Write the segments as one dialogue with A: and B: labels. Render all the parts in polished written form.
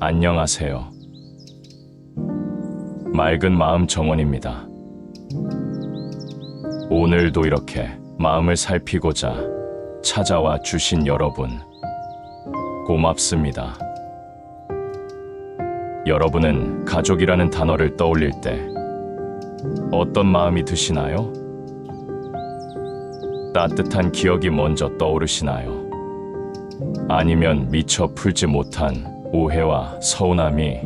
A: 안녕하세요. 맑은 마음 정원입니다. 오늘도 이렇게 마음을 살피고자 찾아와 주신 여러분, 고맙습니다. 여러분은 가족이라는 단어를 떠올릴 때 어떤 마음이 드시나요? 따뜻한 기억이 먼저 떠오르시나요? 아니면 미처 풀지 못한 오해와 서운함이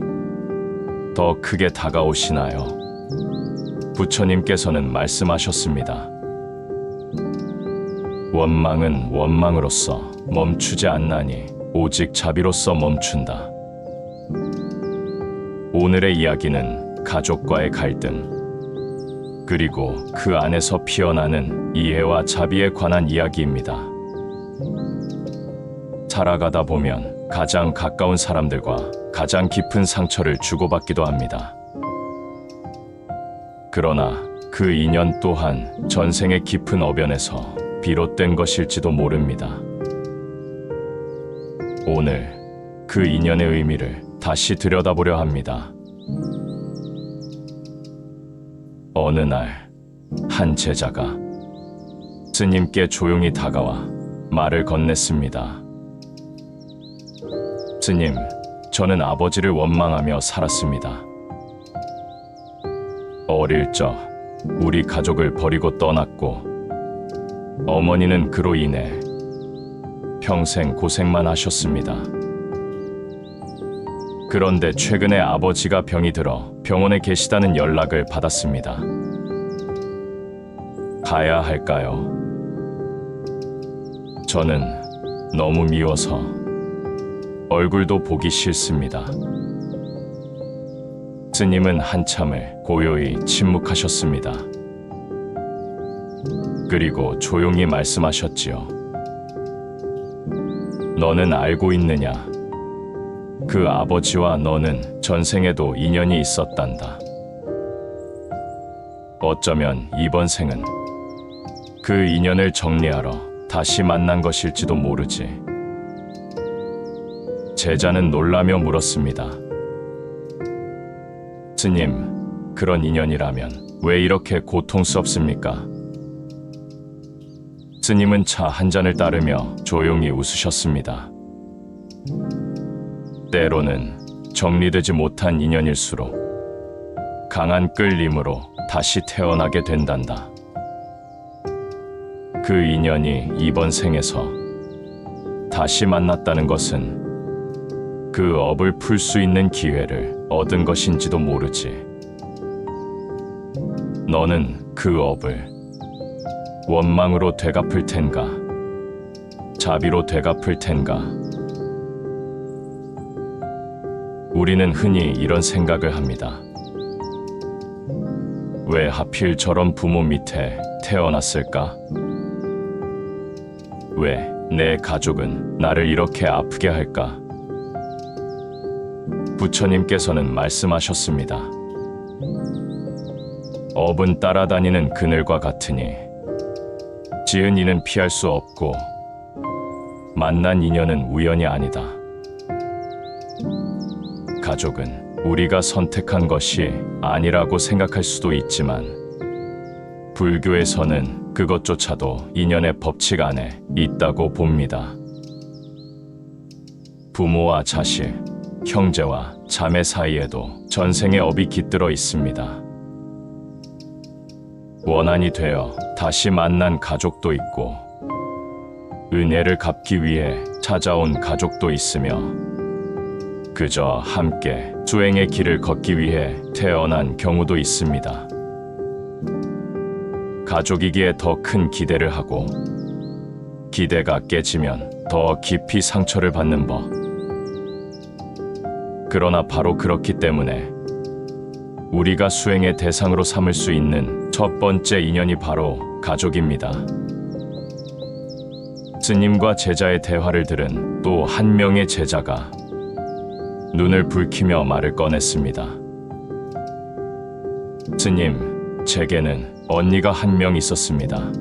A: 더 크게 다가오시나요? 부처님께서는 말씀하셨습니다. 원망은 원망으로서 멈추지 않나니 오직 자비로서 멈춘다. 오늘의 이야기는 가족과의 갈등, 그리고 그 안에서 피어나는 이해와 자비에 관한 이야기입니다. 살아가다 보면 가장 가까운 사람들과 가장 깊은 상처를 주고받기도 합니다. 그러나 그 인연 또한 전생의 깊은 어변에서 비롯된 것일지도 모릅니다. 오늘 그 인연의 의미를 다시 들여다보려 합니다. 어느 날 한 제자가 스님께 조용히 다가와 말을 건넸습니다. 스님, 저는 아버지를 원망하며 살았습니다. 어릴 적 우리 가족을 버리고 떠났고 어머니는 그로 인해 평생 고생만 하셨습니다. 그런데 최근에 아버지가 병이 들어 병원에 계시다는 연락을 받았습니다. 가야 할까요? 저는 너무 미워서 얼굴도 보기 싫습니다. 스님은 한참을 고요히 침묵하셨습니다. 그리고 조용히 말씀하셨지요. 너는 알고 있느냐? 그 아버지와 너는 전생에도 인연이 있었단다. 어쩌면 이번 생은 그 인연을 정리하러 다시 만난 것일지도 모르지. 제자는 놀라며 물었습니다. 스님, 그런 인연이라면 왜 이렇게 고통스럽습니까? 스님은 차 한 잔을 따르며 조용히 웃으셨습니다. 때로는 정리되지 못한 인연일수록 강한 끌림으로 다시 태어나게 된단다. 그 인연이 이번 생에서 다시 만났다는 것은 그 업을 풀 수 있는 기회를 얻은 것인지도 모르지. 너는 그 업을 원망으로 되갚을 텐가, 자비로 되갚을 텐가. 우리는 흔히 이런 생각을 합니다. 왜 하필 저런 부모 밑에 태어났을까? 왜 내 가족은 나를 이렇게 아프게 할까? 부처님께서는 말씀하셨습니다. 업은 따라다니는 그늘과 같으니 지은 이는 피할 수 없고 만난 인연은 우연이 아니다. 가족은 우리가 선택한 것이 아니라고 생각할 수도 있지만 불교에서는 그것조차도 인연의 법칙 안에 있다고 봅니다. 부모와 자식, 형제와 자매 사이에도 전생의 업이 깃들어 있습니다. 원한이 되어 다시 만난 가족도 있고 은혜를 갚기 위해 찾아온 가족도 있으며 그저 함께 수행의 길을 걷기 위해 태어난 경우도 있습니다. 가족이기에 더 큰 기대를 하고 기대가 깨지면 더 깊이 상처를 받는 법. 그러나 바로 그렇기 때문에 우리가 수행의 대상으로 삼을 수 있는 첫 번째 인연이 바로 가족입니다. 스님과 제자의 대화를 들은 또 한 명의 제자가 눈을 붉히며 말을 꺼냈습니다. 스님, 제게는 언니가 한 명 있었습니다.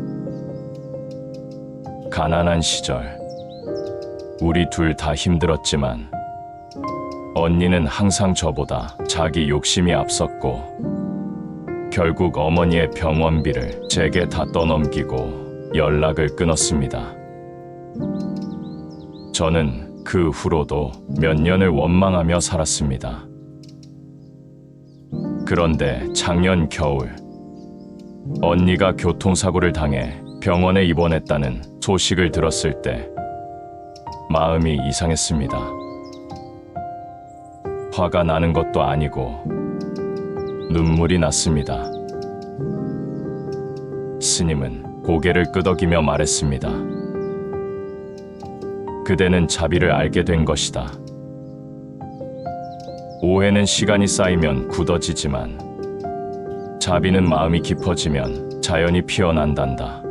A: 가난한 시절 우리 둘 다 힘들었지만 언니는 항상 저보다 자기 욕심이 앞섰고 결국 어머니의 병원비를 제게 다 떠넘기고 연락을 끊었습니다. 저는 그 후로도 몇 년을 원망하며 살았습니다. 그런데 작년 겨울 언니가 교통사고를 당해 병원에 입원했다는 소식을 들었을 때 마음이 이상했습니다. 화가 나는 것도 아니고 눈물이 났습니다. 스님은 고개를 끄덕이며 말했습니다. 그대는 자비를 알게 된 것이다. 오해는 시간이 쌓이면 굳어지지만 자비는 마음이 깊어지면 자연히 피어난단다.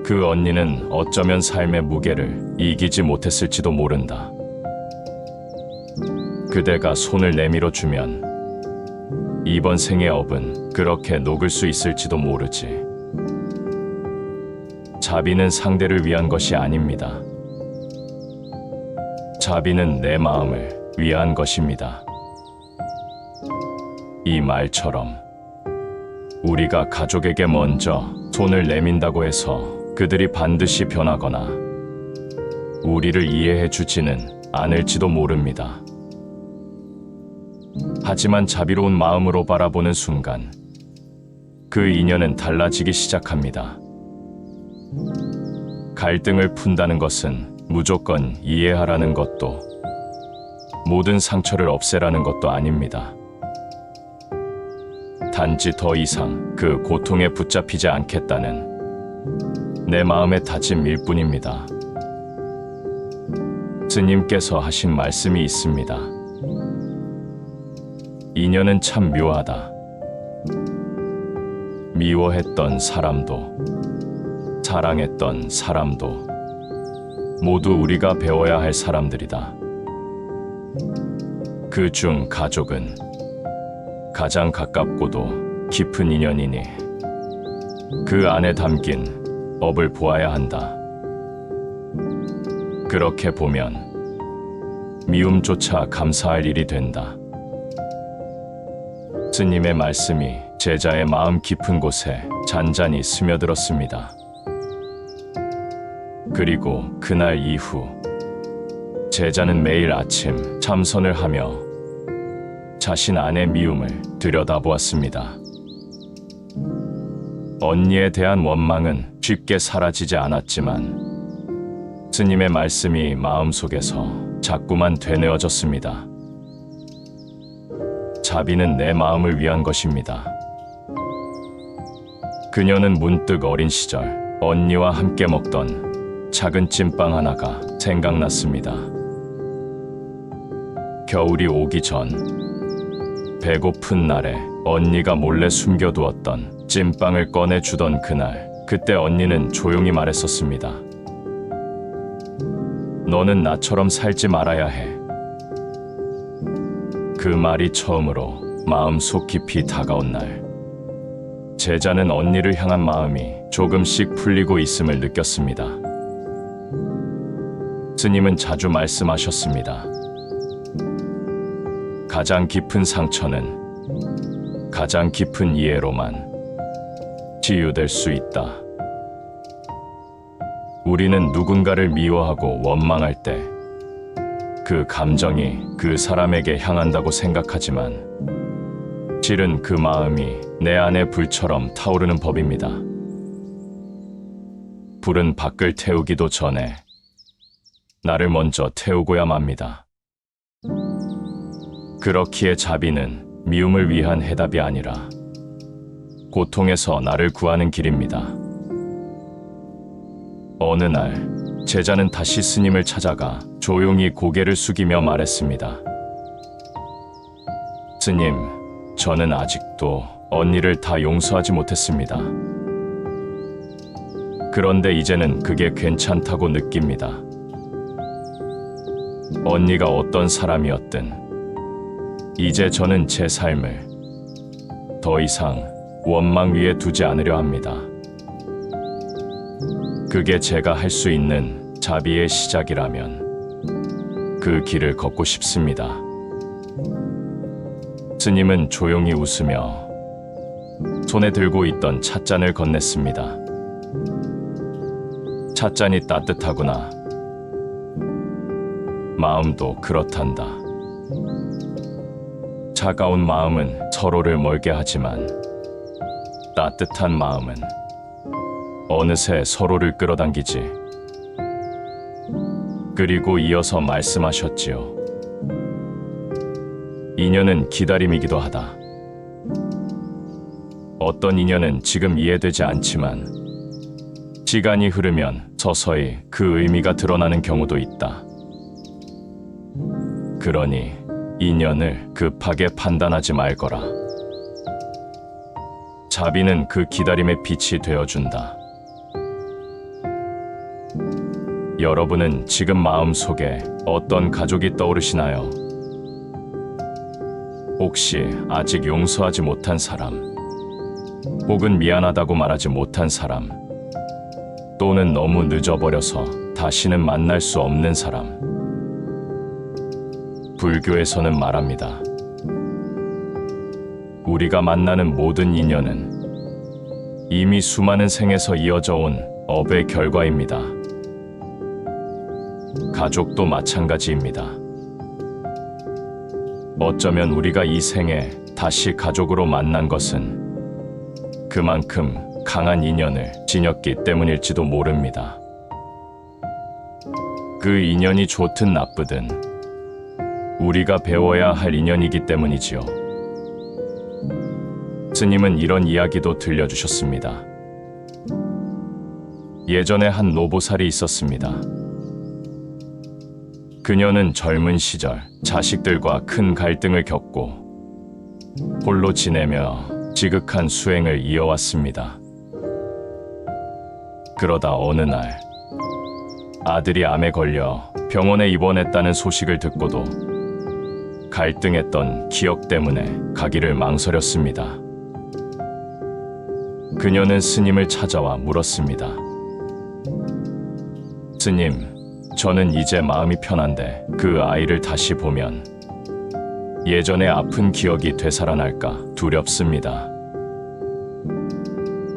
A: 그 언니는 어쩌면 삶의 무게를 이기지 못했을지도 모른다. 그대가 손을 내밀어 주면 이번 생의 업은 그렇게 녹을 수 있을지도 모르지. 자비는 상대를 위한 것이 아닙니다. 자비는 내 마음을 위한 것입니다. 이 말처럼 우리가 가족에게 먼저 손을 내민다고 해서 그들이 반드시 변하거나 우리를 이해해 주지는 않을지도 모릅니다. 하지만 자비로운 마음으로 바라보는 순간 그 인연은 달라지기 시작합니다. 갈등을 푼다는 것은 무조건 이해하라는 것도 모든 상처를 없애라는 것도 아닙니다. 단지 더 이상 그 고통에 붙잡히지 않겠다는 내 마음의 다짐일 뿐입니다. 스님께서 하신 말씀이 있습니다. 인연은 참 묘하다. 미워했던 사람도 사랑했던 사람도 모두 우리가 배워야 할 사람들이다. 그중 가족은 가장 가깝고도 깊은 인연이니 그 안에 담긴 업을 보아야 한다. 그렇게 보면 미움조차 감사할 일이 된다. 스님의 말씀이 제자의 마음 깊은 곳에 잔잔히 스며들었습니다. 그리고 그날 이후 제자는 매일 아침 참선을 하며 자신 안의 미움을 들여다보았습니다. 언니에 대한 원망은 쉽게 사라지지 않았지만 스님의 말씀이 마음속에서 자꾸만 되뇌어졌습니다. 자비는 내 마음을 위한 것입니다. 그녀는 문득 어린 시절 언니와 함께 먹던 작은 찐빵 하나가 생각났습니다. 겨울이 오기 전 배고픈 날에 언니가 몰래 숨겨두었던 찐빵을 꺼내주던 그날, 그때 언니는 조용히 말했었습니다. 너는 나처럼 살지 말아야 해. 그 말이 처음으로 마음속 깊이 다가온 날, 제자는 언니를 향한 마음이 조금씩 풀리고 있음을 느꼈습니다. 스님은 자주 말씀하셨습니다. 가장 깊은 상처는 가장 깊은 이해로만 치유될 수 있다. 우리는 누군가를 미워하고 원망할 때 그 감정이 그 사람에게 향한다고 생각하지만 실은 그 마음이 내 안의 불처럼 타오르는 법입니다. 불은 밖을 태우기도 전에 나를 먼저 태우고야 맙니다. 그렇기에 자비는 미움을 위한 해답이 아니라 고통에서 나를 구하는 길입니다. 어느 날 제자는 다시 스님을 찾아가 조용히 고개를 숙이며 말했습니다. 스님, 저는 아직도 언니를 다 용서하지 못했습니다. 그런데 이제는 그게 괜찮다고 느낍니다. 언니가 어떤 사람이었든 이제 저는 제 삶을 더 이상 원망 위에 두지 않으려 합니다. 그게 제가 할 수 있는 자비의 시작이라면 그 길을 걷고 싶습니다. 스님은 조용히 웃으며 손에 들고 있던 찻잔을 건넸습니다. 찻잔이 따뜻하구나. 마음도 그렇단다. 차가운 마음은 서로를 멀게 하지만 따뜻한 마음은 어느새 서로를 끌어당기지. 그리고 이어서 말씀하셨지요. 인연은 기다림이기도 하다. 어떤 인연은 지금 이해되지 않지만 시간이 흐르면 서서히 그 의미가 드러나는 경우도 있다. 그러니 인연을 급하게 판단하지 말거라. 자비는 그 기다림의 빛이 되어준다. 여러분은 지금 마음속에 어떤 가족이 떠오르시나요? 혹시 아직 용서하지 못한 사람, 혹은 미안하다고 말하지 못한 사람, 또는 너무 늦어버려서 다시는 만날 수 없는 사람. 불교에서는 말합니다. 우리가 만나는 모든 인연은 이미 수많은 생에서 이어져 온 업의 결과입니다. 가족도 마찬가지입니다. 어쩌면 우리가 이 생에 다시 가족으로 만난 것은 그만큼 강한 인연을 지녔기 때문일지도 모릅니다. 그 인연이 좋든 나쁘든 우리가 배워야 할 인연이기 때문이지요. 스님은 이런 이야기도 들려주셨습니다. 예전에 한 노보살이 있었습니다. 그녀는 젊은 시절 자식들과 큰 갈등을 겪고 홀로 지내며 지극한 수행을 이어왔습니다. 그러다 어느 날 아들이 암에 걸려 병원에 입원했다는 소식을 듣고도 갈등했던 기억 때문에 가기를 망설였습니다. 그녀는 스님을 찾아와 물었습니다. 스님, 저는 이제 마음이 편한데 그 아이를 다시 보면 예전의 아픈 기억이 되살아날까 두렵습니다.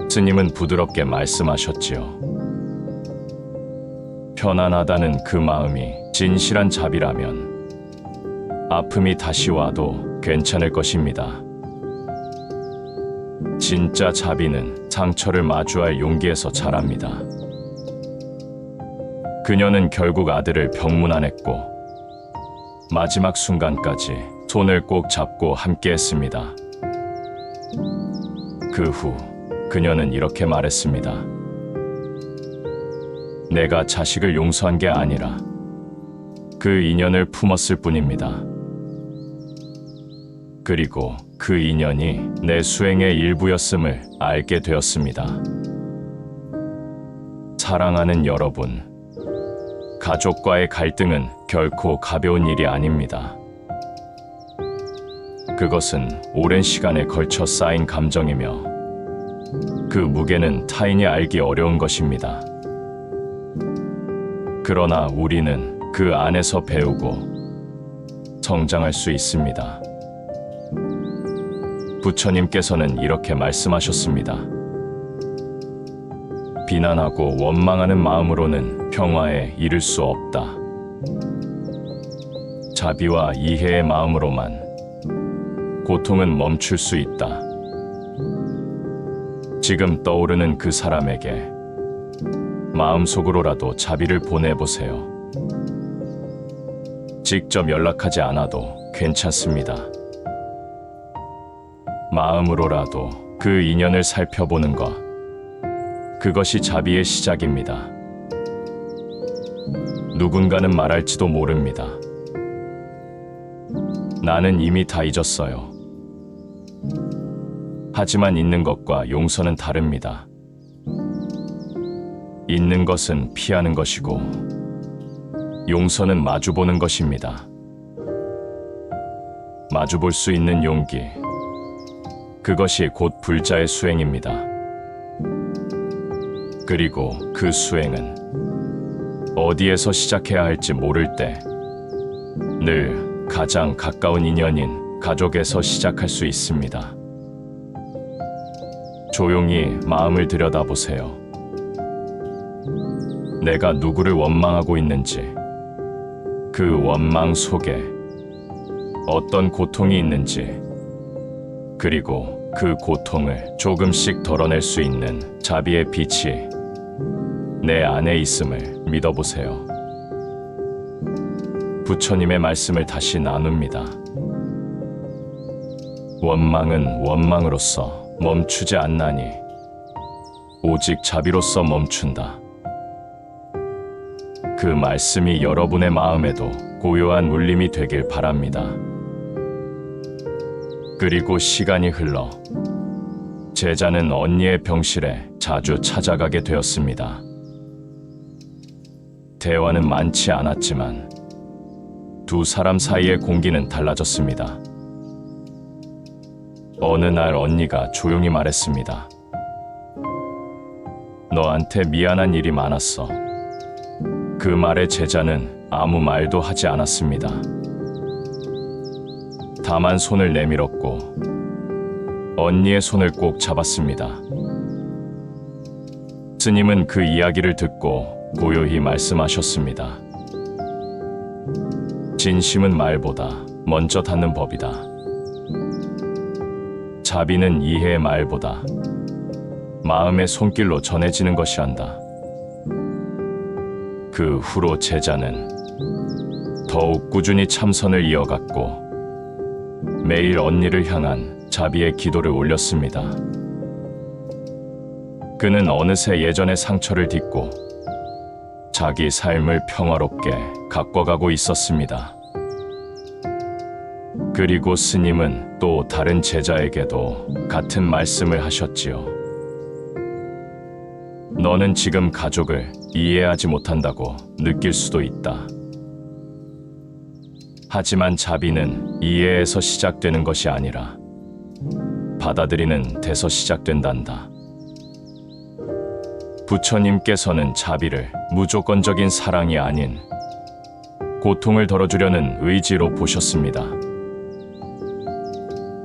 A: 스님은 부드럽게 말씀하셨지요. 편안하다는 그 마음이 진실한 자비라면 아픔이 다시 와도 괜찮을 것입니다. 진짜 자비는 상처를 마주할 용기에서 자랍니다. 그녀는 결국 아들을 병문안했고 마지막 순간까지 손을 꼭 잡고 함께했습니다. 그 후 그녀는 이렇게 말했습니다. 내가 자식을 용서한 게 아니라 그 인연을 품었을 뿐입니다. 그리고 그 인연이 내 수행의 일부였음을 알게 되었습니다. 사랑하는 여러분, 가족과의 갈등은 결코 가벼운 일이 아닙니다. 그것은 오랜 시간에 걸쳐 쌓인 감정이며 그 무게는 타인이 알기 어려운 것입니다. 그러나 우리는 그 안에서 배우고 성장할 수 있습니다. 부처님께서는 이렇게 말씀하셨습니다. 비난하고 원망하는 마음으로는 평화에 이를 수 없다. 자비와 이해의 마음으로만 고통은 멈출 수 있다. 지금 떠오르는 그 사람에게 마음속으로라도 자비를 보내보세요. 직접 연락하지 않아도 괜찮습니다. 마음으로라도 그 인연을 살펴보는 것, 그것이 자비의 시작입니다. 누군가는 말할지도 모릅니다. 나는 이미 다 잊었어요. 하지만 잊는 것과 용서는 다릅니다. 잊는 것은 피하는 것이고 용서는 마주보는 것입니다. 마주볼 수 있는 용기, 그것이 곧 불자의 수행입니다. 그리고 그 수행은 어디에서 시작해야 할지 모를 때 늘 가장 가까운 인연인 가족에서 시작할 수 있습니다. 조용히 마음을 들여다보세요. 내가 누구를 원망하고 있는지, 그 원망 속에 어떤 고통이 있는지, 그리고 그 고통을 조금씩 덜어낼 수 있는 자비의 빛이 내 안에 있음을 믿어보세요. 부처님의 말씀을 다시 나눕니다. 원망은 원망으로서 멈추지 않나니 오직 자비로서 멈춘다. 그 말씀이 여러분의 마음에도 고요한 울림이 되길 바랍니다. 그리고 시간이 흘러 제자는 언니의 병실에 자주 찾아가게 되었습니다. 대화는 많지 않았지만 두 사람 사이의 공기는 달라졌습니다. 어느 날 언니가 조용히 말했습니다. 너한테 미안한 일이 많았어. 그 말에 제자는 아무 말도 하지 않았습니다. 다만 손을 내밀었고 언니의 손을 꼭 잡았습니다. 스님은 그 이야기를 듣고 고요히 말씀하셨습니다. 진심은 말보다 먼저 닿는 법이다. 자비는 이해의 말보다 마음의 손길로 전해지는 것이란다. 그 후로 제자는 더욱 꾸준히 참선을 이어갔고 매일 언니를 향한 자비의 기도를 올렸습니다. 그는 어느새 예전의 상처를 딛고 자기 삶을 평화롭게 가꿔가고 있었습니다. 그리고 스님은 또 다른 제자에게도 같은 말씀을 하셨지요. 너는 지금 가족을 이해하지 못한다고 느낄 수도 있다. 하지만 자비는 이해에서 시작되는 것이 아니라 받아들이는 데서 시작된단다. 부처님께서는 자비를 무조건적인 사랑이 아닌 고통을 덜어주려는 의지로 보셨습니다.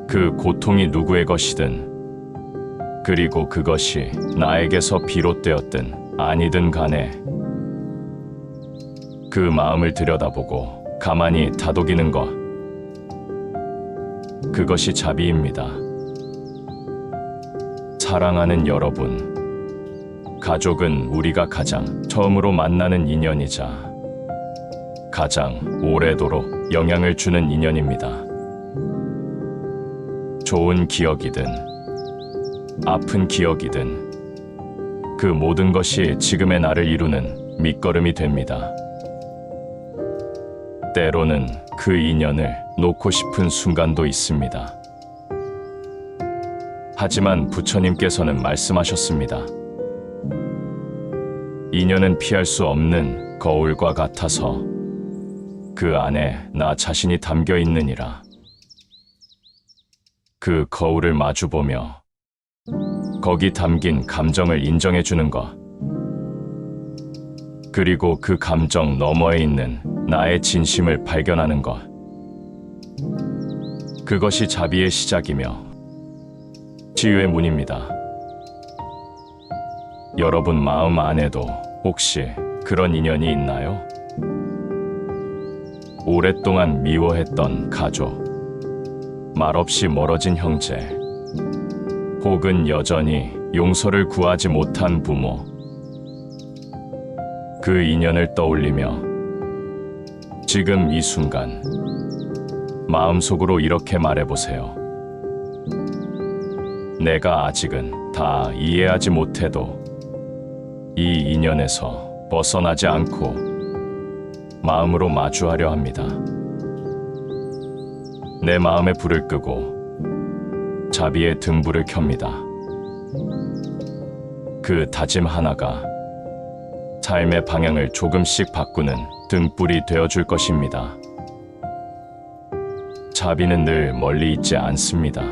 A: 그 고통이 누구의 것이든, 그리고 그것이 나에게서 비롯되었든 아니든 간에 그 마음을 들여다보고 가만히 다독이는 것, 그것이 자비입니다. 사랑하는 여러분, 가족은 우리가 가장 처음으로 만나는 인연이자 가장 오래도록 영향을 주는 인연입니다. 좋은 기억이든 아픈 기억이든 그 모든 것이 지금의 나를 이루는 밑거름이 됩니다. 때로는 그 인연을 놓고 싶은 순간도 있습니다. 하지만 부처님께서는 말씀하셨습니다. 인연은 피할 수 없는 거울과 같아서 그 안에 나 자신이 담겨 있느니라. 그 거울을 마주보며 거기 담긴 감정을 인정해 주는 것, 그리고 그 감정 너머에 있는 나의 진심을 발견하는 것, 그것이 자비의 시작이며 치유의 문입니다. 여러분 마음 안에도 혹시 그런 인연이 있나요? 오랫동안 미워했던 가족, 말없이 멀어진 형제, 혹은 여전히 용서를 구하지 못한 부모, 그 인연을 떠올리며 지금 이 순간 마음속으로 이렇게 말해보세요. 내가 아직은 다 이해하지 못해도 이 인연에서 벗어나지 않고 마음으로 마주하려 합니다. 내 마음의 불을 끄고 자비의 등불을 켭니다. 그 다짐 하나가 삶의 방향을 조금씩 바꾸는 등불이 되어줄 것입니다. 자비는 늘 멀리 있지 않습니다.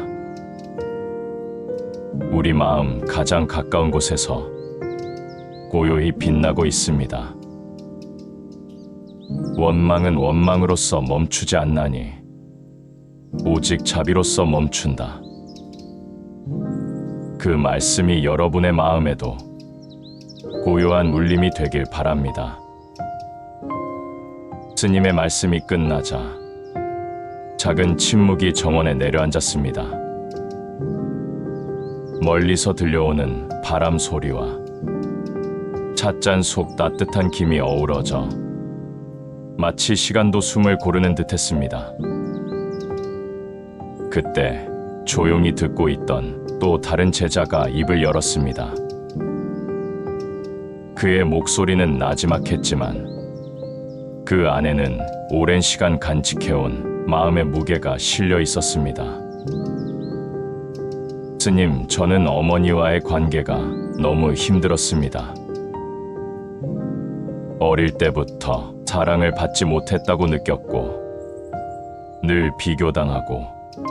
A: 우리 마음 가장 가까운 곳에서 고요히 빛나고 있습니다. 원망은 원망으로서 멈추지 않나니 오직 자비로서 멈춘다. 그 말씀이 여러분의 마음에도 고요한 울림이 되길 바랍니다. 스님의 말씀이 끝나자 작은 침묵이 정원에 내려앉았습니다. 멀리서 들려오는 바람 소리와 찻잔 속 따뜻한 김이 어우러져 마치 시간도 숨을 고르는 듯했습니다. 그때 조용히 듣고 있던 또 다른 제자가 입을 열었습니다. 그의 목소리는 나지막했지만 그 안에는 오랜 시간 간직해온 마음의 무게가 실려 있었습니다. 스님, 저는 어머니와의 관계가 너무 힘들었습니다. 어릴 때부터 사랑을 받지 못했다고 느꼈고 늘 비교당하고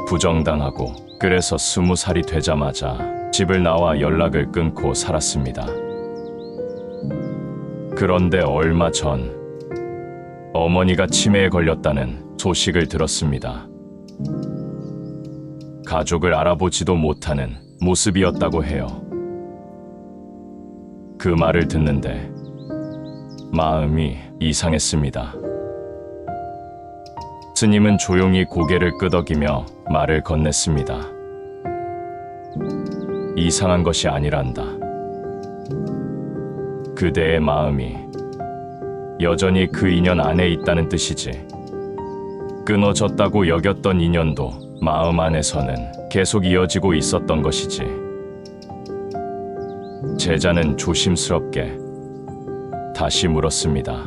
A: 부정당하고 그래서 20살이 되자마자 집을 나와 연락을 끊고 살았습니다. 그런데 얼마 전 어머니가 치매에 걸렸다는 소식을 들었습니다. 가족을 알아보지도 못하는 모습이었다고 해요. 그 말을 듣는데 마음이 이상했습니다. 스님은 조용히 고개를 끄덕이며 말을 건넸습니다. 이상한 것이 아니란다. 그대의 마음이 여전히 그 인연 안에 있다는 뜻이지. 끊어졌다고 여겼던 인연도 마음 안에서는 계속 이어지고 있었던 것이지. 제자는 조심스럽게 다시 물었습니다.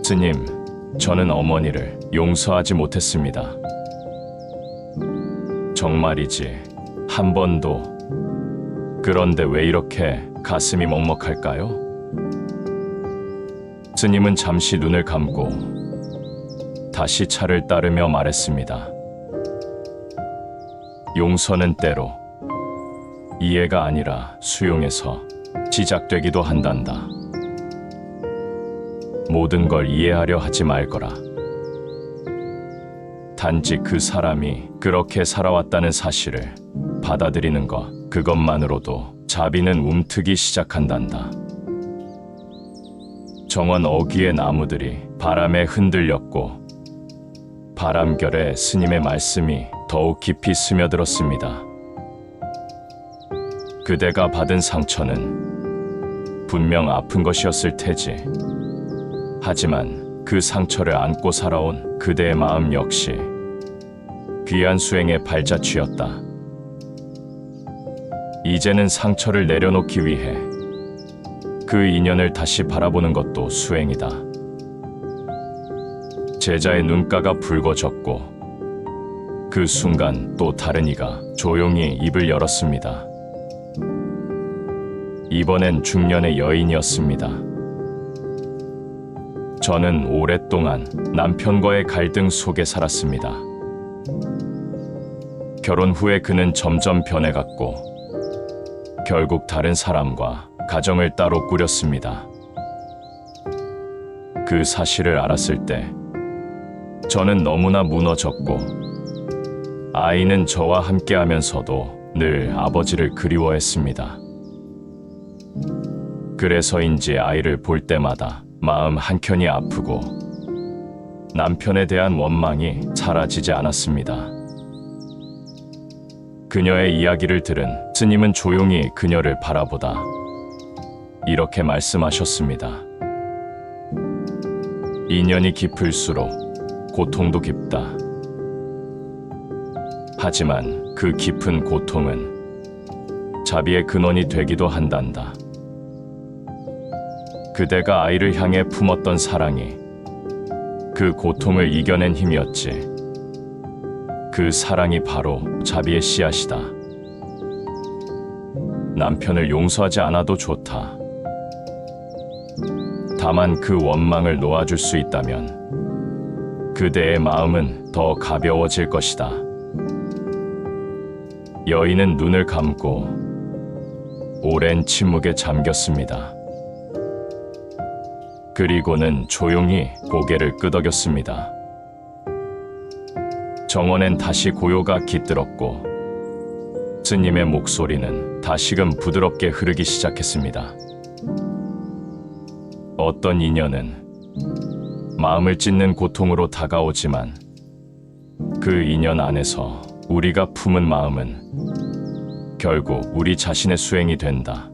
A: 스님, 저는 어머니를 용서하지 못했습니다. 정말이지, 한 번도. 그런데 왜 이렇게 가슴이 먹먹할까요? 스님은 잠시 눈을 감고 다시 차를 따르며 말했습니다. 용서는 때로 이해가 아니라 수용해서 시작되기도 한단다. 모든 걸 이해하려 하지 말거라. 단지 그 사람이 그렇게 살아왔다는 사실을 받아들이는 것, 그것만으로도 자비는 움트기 시작한단다. 정원 어귀의 나무들이 바람에 흔들렸고 바람결에 스님의 말씀이 더욱 깊이 스며들었습니다. 그대가 받은 상처는 분명 아픈 것이었을 테지. 하지만 그 상처를 안고 살아온 그대의 마음 역시 귀한 수행의 발자취였다. 이제는 상처를 내려놓기 위해 그 인연을 다시 바라보는 것도 수행이다. 제자의 눈가가 붉어졌고 그 순간 또 다른 이가 조용히 입을 열었습니다. 이번엔 중년의 여인이었습니다. 저는 오랫동안 남편과의 갈등 속에 살았습니다. 결혼 후에 그는 점점 변해갔고 결국 다른 사람과 가정을 따로 꾸렸습니다. 그 사실을 알았을 때 저는 너무나 무너졌고 아이는 저와 함께하면서도 늘 아버지를 그리워했습니다. 그래서인지 아이를 볼 때마다 마음 한켠이 아프고 남편에 대한 원망이 사라지지 않았습니다. 그녀의 이야기를 들은 스님은 조용히 그녀를 바라보다 이렇게 말씀하셨습니다. 인연이 깊을수록 고통도 깊다. 하지만 그 깊은 고통은 자비의 근원이 되기도 한단다. 그대가 아이를 향해 품었던 사랑이 그 고통을 이겨낸 힘이었지. 그 사랑이 바로 자비의 씨앗이다. 남편을 용서하지 않아도 좋다. 다만 그 원망을 놓아줄 수 있다면 그대의 마음은 더 가벼워질 것이다. 여인은 눈을 감고 오랜 침묵에 잠겼습니다. 그리고는 조용히 고개를 끄덕였습니다. 정원엔 다시 고요가 깃들었고 스님의 목소리는 다시금 부드럽게 흐르기 시작했습니다. 어떤 인연은 마음을 찢는 고통으로 다가오지만 그 인연 안에서 우리가 품은 마음은 결국 우리 자신의 수행이 된다.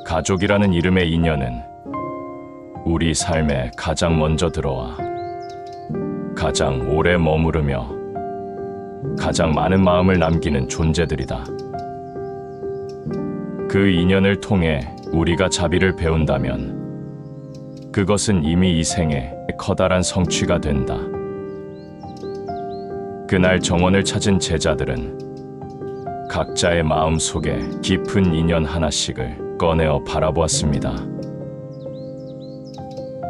A: 가족이라는 이름의 인연은 우리 삶에 가장 먼저 들어와 가장 오래 머무르며 가장 많은 마음을 남기는 존재들이다. 그 인연을 통해 우리가 자비를 배운다면 그것은 이미 이 생에 커다란 성취가 된다. 그날 정원을 찾은 제자들은 각자의 마음 속에 깊은 인연 하나씩을 꺼내어 바라보았습니다.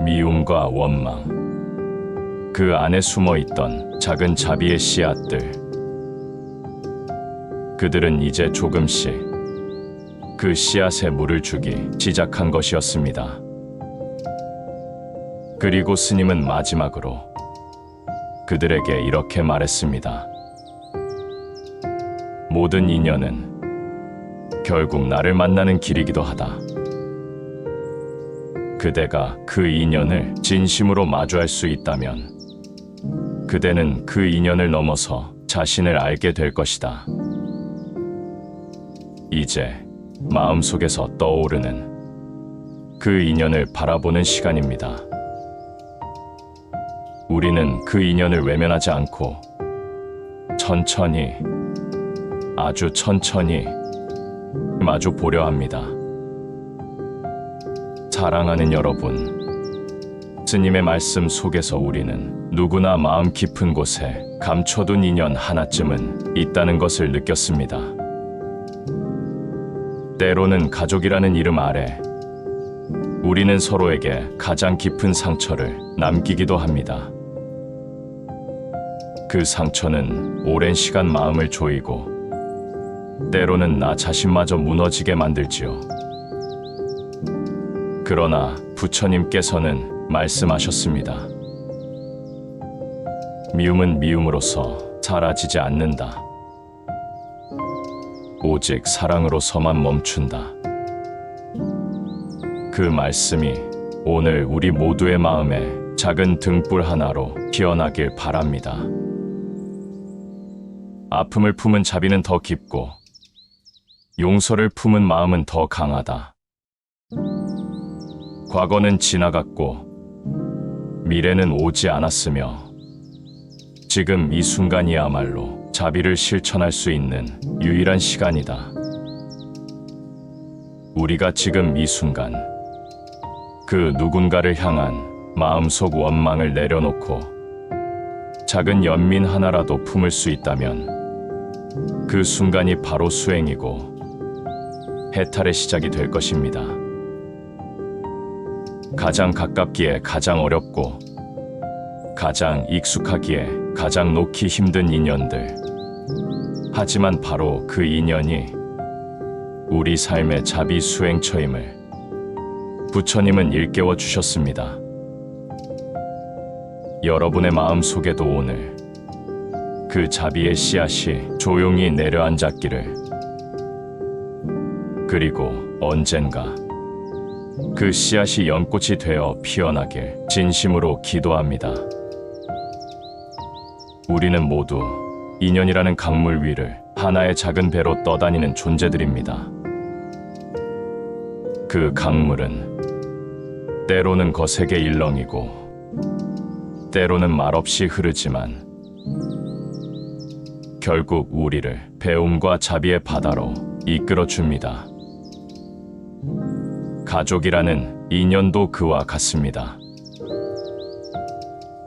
A: 미움과 원망, 그 안에 숨어있던 작은 자비의 씨앗들. 그들은 이제 조금씩 그 씨앗에 물을 주기 시작한 것이었습니다. 그리고 스님은 마지막으로 그들에게 이렇게 말했습니다. 모든 인연은 결국 나를 만나는 길이기도 하다. 그대가 그 인연을 진심으로 마주할 수 있다면 그대는 그 인연을 넘어서 자신을 알게 될 것이다. 이제 마음속에서 떠오르는 그 인연을 바라보는 시간입니다. 우리는 그 인연을 외면하지 않고 천천히, 아주 천천히 마주 보려 합니다. 사랑하는 여러분, 스님의 말씀 속에서 우리는 누구나 마음 깊은 곳에 감춰둔 인연 하나쯤은 있다는 것을 느꼈습니다. 때로는 가족이라는 이름 아래 우리는 서로에게 가장 깊은 상처를 남기기도 합니다. 그 상처는 오랜 시간 마음을 조이고 때로는 나 자신마저 무너지게 만들지요. 그러나 부처님께서는 말씀하셨습니다. 미움은 미움으로서 사라지지 않는다. 오직 사랑으로서만 멈춘다. 그 말씀이 오늘 우리 모두의 마음에 작은 등불 하나로 피어나길 바랍니다. 아픔을 품은 자비는 더 깊고 용서를 품은 마음은 더 강하다. 과거는 지나갔고 미래는 오지 않았으며 지금 이 순간이야말로 자비를 실천할 수 있는 유일한 시간이다. 우리가 지금 이 순간 그 누군가를 향한 마음속 원망을 내려놓고 작은 연민 하나라도 품을 수 있다면 그 순간이 바로 수행이고 해탈의 시작이 될 것입니다. 가장 가깝기에 가장 어렵고 가장 익숙하기에 가장 놓기 힘든 인연들. 하지만 바로 그 인연이 우리 삶의 자비 수행처임을 부처님은 일깨워 주셨습니다. 여러분의 마음 속에도 오늘 그 자비의 씨앗이 조용히 내려앉았기를, 그리고 언젠가 그 씨앗이 연꽃이 되어 피어나길 진심으로 기도합니다. 우리는 모두 인연이라는 강물 위를 하나의 작은 배로 떠다니는 존재들입니다. 그 강물은 때로는 거세게 일렁이고 때로는 말없이 흐르지만 결국 우리를 배움과 자비의 바다로 이끌어줍니다. 가족이라는 인연도 그와 같습니다.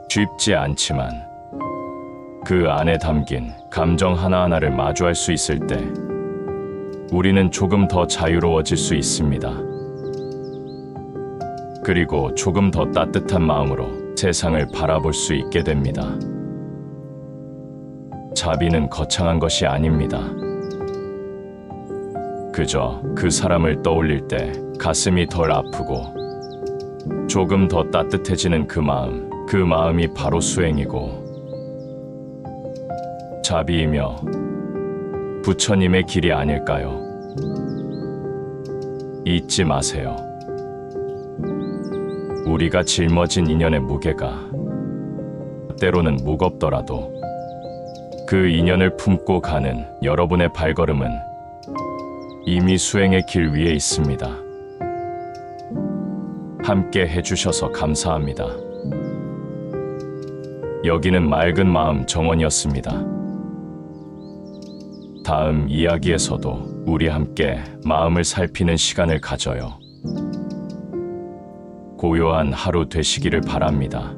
A: 쉽지 않지만 그 안에 담긴 감정 하나하나를 마주할 수 있을 때 우리는 조금 더 자유로워질 수 있습니다. 그리고 조금 더 따뜻한 마음으로 세상을 바라볼 수 있게 됩니다. 자비는 거창한 것이 아닙니다. 그저 그 사람을 떠올릴 때 가슴이 덜 아프고 조금 더 따뜻해지는 그 마음이 바로 수행이고 자비이며 부처님의 길이 아닐까요? 잊지 마세요. 우리가 짊어진 인연의 무게가 때로는 무겁더라도 그 인연을 품고 가는 여러분의 발걸음은 이미 수행의 길 위에 있습니다. 함께 해주셔서 감사합니다. 여기는 맑은 마음 정원이었습니다. 다음 이야기에서도 우리 함께 마음을 살피는 시간을 가져요. 고요한 하루 되시기를 바랍니다.